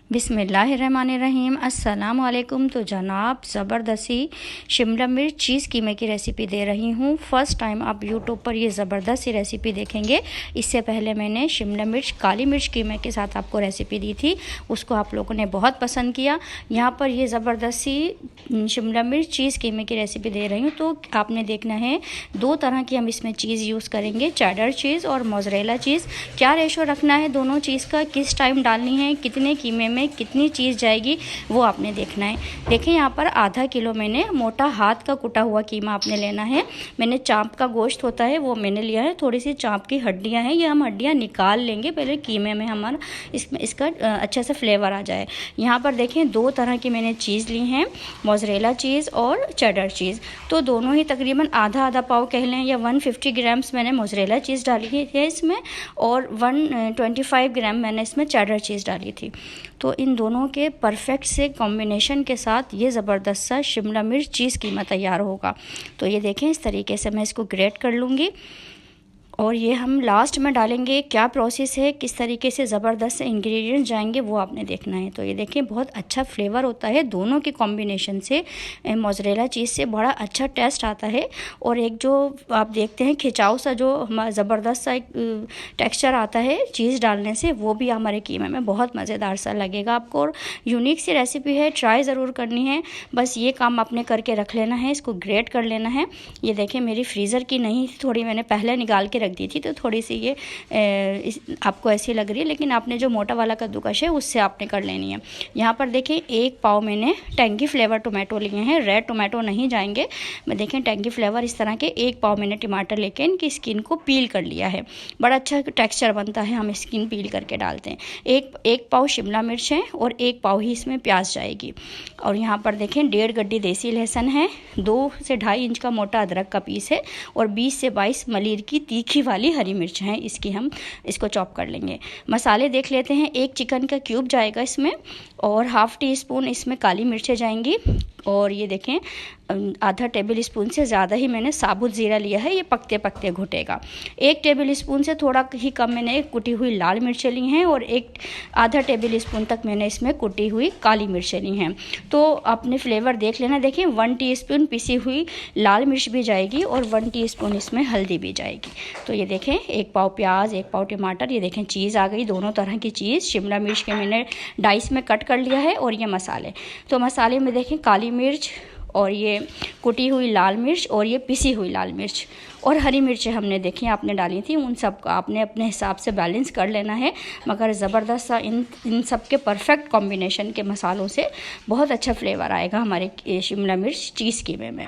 बिस्मिल्लाहिर्रहमानिर्रहीम। अस्सलाम वालेकुम। तो जनाब ज़बरदस्ती शिमला मिर्च चीज़ कीमे की रेसिपी दे रही हूँ। फ़र्स्ट टाइम आप यूट्यूब पर ये ज़बरदस्त सी रेसिपी देखेंगे। इससे पहले मैंने शिमला मिर्च काली मिर्च कीमे के साथ आपको रेसिपी दी थी, उसको आप लोगों ने बहुत पसंद किया। यहाँ पर ये ज़बरदस्ती शिमला मिर्च चीज़ कीमे की रेसिपी दे रही हूँ। तो आपने देखना है दो तरह की हम इसमें चीज़ यूज़ करेंगे, चेडर चीज़ और मोज़रेला चीज़। क्या रेशो रखना है दोनों चीज़ का, किस टाइम डालनी है, कितने कीमे में कितनी चीज़ जाएगी, वो आपने देखना है। देखें यहाँ पर आधा किलो मैंने मोटा हाथ का कुटा हुआ कीमा आपने लेना है। मैंने चाँप का गोश्त होता है वो मैंने लिया है। थोड़ी सी चाँप की हड्डियाँ हैं, ये हम हड्डियाँ निकाल लेंगे पहले कीमे में, हमारा इसका अच्छा सा फ्लेवर आ जाए। यहाँ पर देखें दो तरह की मैंने चीज़ ली हैं, मोज़रेला चीज़ और चेडर चीज़। तो दोनों ही तकरीबन आधा आधा पाव कह लें, या 150 ग्राम्स मैंने मोज़रेला चीज़ डाली है इसमें, और 125 ग्राम मैंने इसमें चेडर चीज़ डाली थी। तो इन दोनों के परफेक्ट से कॉम्बिनेशन के साथ ये ज़बरदस्त सा शिमला मिर्च चीज़ कीमा तैयार होगा। तो ये देखें इस तरीके से मैं इसको ग्रेट कर लूँगी, और ये हम लास्ट में डालेंगे। क्या प्रोसेस है, किस तरीके से ज़बरदस्त से इंग्रेडिएंट्स जाएंगे वो आपने देखना है। तो ये देखें बहुत अच्छा फ्लेवर होता है दोनों के कॉम्बिनेशन से, मोज़रेला चीज़ से बड़ा अच्छा टेस्ट आता है। और एक जो आप देखते हैं खिंचाव सा जो ज़बरदस्त सा एक टेक्स्चर आता है चीज़ डालने से, वो भी हमारे कीमे में बहुत मज़ेदार सा लगेगा आपको। और यूनिक सी रेसिपी है, ट्राई ज़रूर करनी है। बस ये काम आपने करके रख लेना है, इसको ग्रेट कर लेना है। ये देखें मेरी फ्रीज़र की नहीं थी, थोड़ी मैंने पहले निकाल के दी थी, तो थोड़ी सी ये आपको ऐसी लग रही है, लेकिन आपने जो मोटा वाला कद्दूकश है उससे आपने कर लेनी है। यहाँ पर देखें एक पाव मैंने टेंगी फ्लेवर टोमेटो लिए हैं, रेड टोमेटो नहीं जाएंगे। मैं देखें टेंगी फ्लेवर इस तरह के एक पाव मैंने टमाटर लेके इनकी स्किन को पील कर लिया है। बड़ा अच्छा टेक्सचर बनता है, हम स्किन पील करके डालते हैं। एक पाव शिमला मिर्च है और एक पाव ही इसमें प्याज जाएगी। और यहाँ पर देखें 1.5 गड्डी देसी लहसुन है, 2 से 2.5 इंच का मोटा अदरक का पीस है, और 20 से 22 मलीर की तीखी वाली हरी मिर्च है, हम इसको चॉप कर लेंगे। मसाले देख लेते हैं। एक चिकन का क्यूब जाएगा इसमें, और हाफ़ टी स्पून इसमें काली मिर्चें जाएंगी, और ये देखें आधा टेबल स्पून से ज़्यादा ही मैंने साबुत ज़ीरा लिया है, ये पकते पकते घुटेगा। 1 टेबल स्पून से थोड़ा ही कम मैंने कुटी हुई लाल मिर्चें ली हैं, और आधा टेबल स्पून तक मैंने इसमें कुटी हुई काली मिर्चें ली हैं। तो आपने फ्लेवर देख लेना। देखें 1 टीस्पून पिसी हुई लाल मिर्च भी जाएगी, और 1 टीस्पून इसमें हल्दी भी जाएगी। तो ये देखें 1 पाव प्याज, 1 पाव टमाटर, ये देखें चीज़ आ गई, दोनों तरह की चीज़। शिमला मिर्च के मैंने डाइस में कट कर लिया है, और ये मसाले। तो मसाले में देखें काली मिर्च, और ये कुटी हुई लाल मिर्च, और ये पिसी हुई लाल मिर्च, और हरी मिर्चें हमने देखी आपने डाली थी। उन सब का आपने अपने हिसाब से बैलेंस कर लेना है, मगर ज़बरदस्त सा इन सब के परफेक्ट कॉम्बिनेशन के मसालों से बहुत अच्छा फ्लेवर आएगा हमारे शिमला मिर्च चीज़ कीमे में।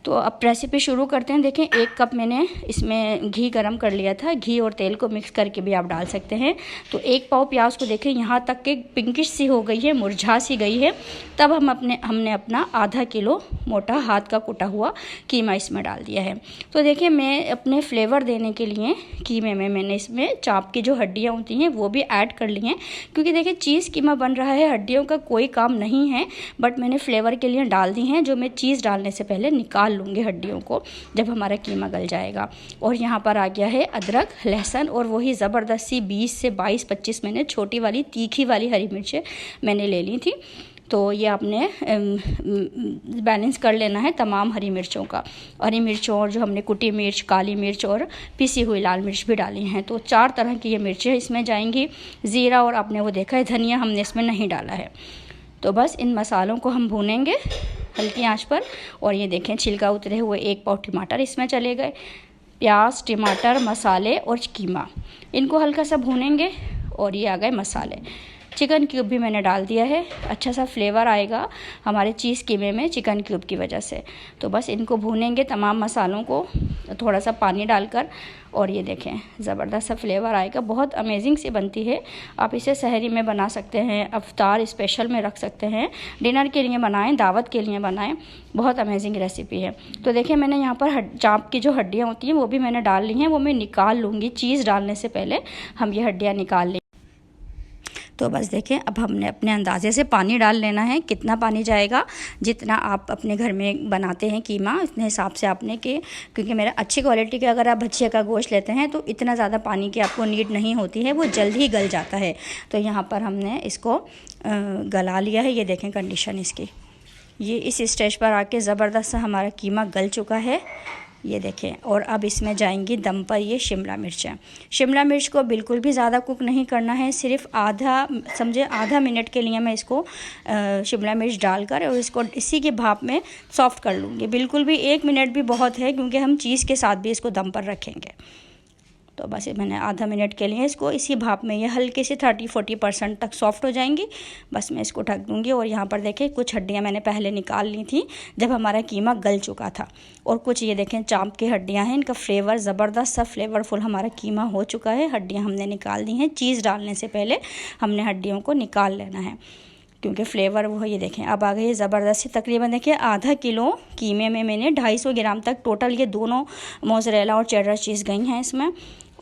तो अब रेसिपी शुरू करते हैं। देखें 1 कप मैंने इसमें घी गरम कर लिया था, घी और तेल को मिक्स करके भी आप डाल सकते हैं। तो 1 पाव प्याज को देखें यहाँ तक के पिंकिश सी हो गई है, मुरझा सी गई है। तब हमने अपना आधा किलो मोटा हाथ का कुटा हुआ कीमा इसमें डाल दिया है। तो देखिए मैं अपने फ्लेवर देने के लिए कीमे में मैंने इसमें चाँप की जो हड्डियाँ होती हैं वो भी ऐड कर ली हैं, क्योंकि देखिए चीज़ कीमा बन रहा है, हड्डियों का कोई काम नहीं है, बट मैंने फ्लेवर के लिए डाल दी हैं, जो मैं चीज़ डालने से पहले निकाल लूँगी हड्डियों को जब हमारा कीमा गल जाएगा। और यहाँ पर आ गया है अदरक, लहसुन, और वही ज़बरदस्त सी 20 से 22-25 मैंने छोटी वाली तीखी वाली हरी मिर्चें मैंने ले ली थी। तो ये आपने बैलेंस कर लेना है तमाम हरी मिर्चों का। हरी मिर्चों और जो हमने कुटी मिर्च, काली मिर्च और पिसी हुई लाल मिर्च भी डाली हैं, तो 4 तरह की ये मिर्चें इसमें जाएंगी। ज़ीरा और आपने वो देखा है धनिया हमने इसमें नहीं डाला है। तो बस इन मसालों को हम भूनेंगे हल्की आंच पर। और ये देखें छिलका उतरे हुए 1 पाव टमाटर इसमें चले गए। प्याज, टमाटर, मसाले और कीमा, इनको हल्का सा भूनेंगे। और ये आ गए मसाले। चिकन क्यूब भी मैंने डाल दिया है, अच्छा सा फ्लेवर आएगा हमारे चीज़ कीमे में चिकन क्यूब की वजह से। तो बस इनको भूनेंगे तमाम मसालों को, थोड़ा सा पानी डालकर। और ये देखें ज़बरदस्त सा फ्लेवर आएगा, बहुत अमेजिंग सी बनती है। आप इसे सहरी में बना सकते हैं, अफ्तार स्पेशल में रख सकते हैं, डिनर के लिए बनाएं, दावत के लिए बनाएं, बहुत अमेजिंग रेसिपी है। तो देखिए मैंने यहाँ पर चाँप की जो हड्डियाँ होती हैं वो भी मैंने डाल ली हैं, वो मैं निकाल लूँगी। चीज़ डालने से पहले हम ये हड्डियाँ निकाल लें। तो बस देखें, अब हमने अपने अंदाजे से पानी डाल लेना है। कितना पानी जाएगा, जितना आप अपने घर में बनाते हैं कीमा, उतने हिसाब से आपने क्योंकि मेरा अच्छी क्वालिटी के अगर आप बच्चे का गोश्त लेते हैं तो इतना ज़्यादा पानी की आपको नीड नहीं होती है, वो जल्द ही गल जाता है। तो यहाँ पर हमने इसको गला लिया है। ये देखें कंडीशन इसकी, ये इस स्टेज पर आके ज़बरदस्त सा हमारा कीमा गल चुका है। ये देखें, और अब इसमें जाएंगी दम पर ये शिमला मिर्चें। शिमला मिर्च को बिल्कुल भी ज़्यादा कुक नहीं करना है, सिर्फ आधा मिनट के लिए मैं इसको शिमला मिर्च डालकर और इसको इसी की भाप में सॉफ्ट कर लूँगी। बिल्कुल भी 1 मिनट भी बहुत है, क्योंकि हम चीज़ के साथ भी इसको दम पर रखेंगे। तो बस मैंने आधा मिनट के लिए इसको इसी भाप में, ये हल्के से 30-40% तक सॉफ्ट हो जाएंगी। बस मैं इसको ढक दूँगी। और यहाँ पर देखें, कुछ हड्डियाँ मैंने पहले निकाल ली थी जब हमारा कीमा गल चुका था, और कुछ ये देखें चाँप की हड्डियाँ हैं। इनका फ्लेवर ज़बरदस्त सा फ्लेवरफुल हमारा कीमा हो चुका है। हड्डियाँ हमने निकाल दी हैं। चीज़ डालने से पहले हमने हड्डियों को निकाल लेना है, क्योंकि फ्लेवर वो, ये देखें अब आ गई ज़बरदस्ती। तकरीबन देखिए आधा किलो कीमे में मैंने 250 ग्राम तक टोटल ये दोनों मोज़रेला और चेडर चीज़ गई हैं इसमें।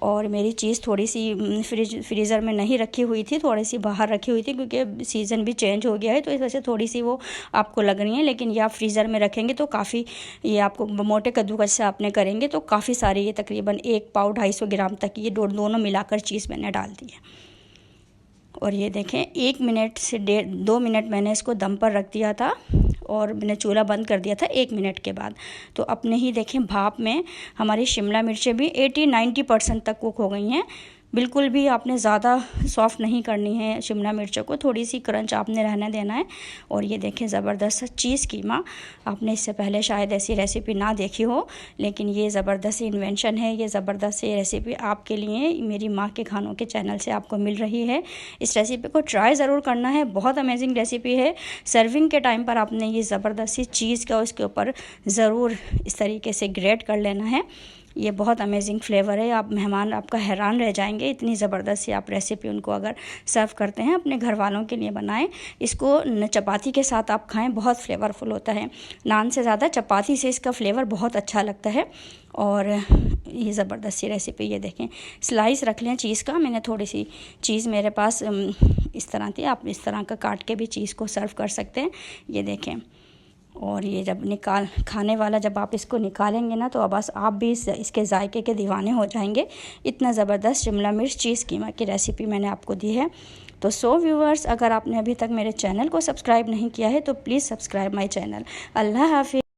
और मेरी चीज़ थोड़ी सी फ्रीज़र में नहीं रखी हुई थी, थोड़ी सी बाहर रखी हुई थी, क्योंकि सीज़न भी चेंज हो गया है, तो इस वजह से थोड़ी सी वो आपको लग रही है। लेकिन ये आप फ्रीज़र में रखेंगे तो काफ़ी, ये आपको मोटे कद्दूकस से आपने करेंगे तो काफ़ी सारी, ये तकरीबन 1 पाव 250 ग्राम तक ये दोनों मिलाकर चीज़ मैंने डाल दी है। और ये देखें 1 मिनट से 2 मिनट मैंने इसको दम पर रख दिया था, और मैंने चूल्हा बंद कर दिया था 1 मिनट के बाद। तो अपने ही देखें भाप में हमारी शिमला मिर्चें भी 80-90% तक कुक हो गई हैं। बिल्कुल भी आपने ज़्यादा सॉफ्ट नहीं करनी है शिमला मिर्चों को, थोड़ी सी क्रंच आपने रहने देना है। और ये देखें ज़बरदस्त चीज़ कीमा, आपने इससे पहले शायद ऐसी रेसिपी ना देखी हो, लेकिन ये ज़बरदस्त इन्वेंशन है। ये ज़बरदस्त रेसिपी आपके लिए मेरी माँ के खानों के चैनल से आपको मिल रही है। इस रेसिपी को ट्राई ज़रूर करना है, बहुत अमेजिंग रेसिपी है। सर्विंग के टाइम पर आपने ये ज़बरदस्ती चीज़ का उसके ऊपर ज़रूर इस तरीके से ग्रेट कर लेना है। ये बहुत अमेजिंग फ्लेवर है, आप मेहमान आपका हैरान रह जाएंगे। इतनी ज़बरदस्त सी आप रेसिपी उनको अगर सर्व करते हैं, अपने घर वालों के लिए बनाएं। इसको चपाती के साथ आप खाएं, बहुत फ्लेवरफुल होता है। नान से ज़्यादा चपाती से इसका फ्लेवर बहुत अच्छा लगता है। और ये ज़बरदस्त सी रेसिपी, ये देखें स्लाइस रख लें चीज़ का। मैंने थोड़ी सी चीज़ मेरे पास इस तरह थी, आप इस तरह का काट के भी चीज़ को सर्व कर सकते हैं। ये देखें, और ये जब खाने वाला जब आप इसको निकालेंगे ना, तो बस आप भी इसके जायके के दीवाने हो जाएंगे। इतना ज़बरदस्त शिमला मिर्च चीज़ कीमा की रेसिपी मैंने आपको दी है। तो व्यूअर्स, अगर आपने अभी तक मेरे चैनल को सब्सक्राइब नहीं किया है तो प्लीज़ सब्सक्राइब माय चैनल। अल्लाह हाफ़िज़।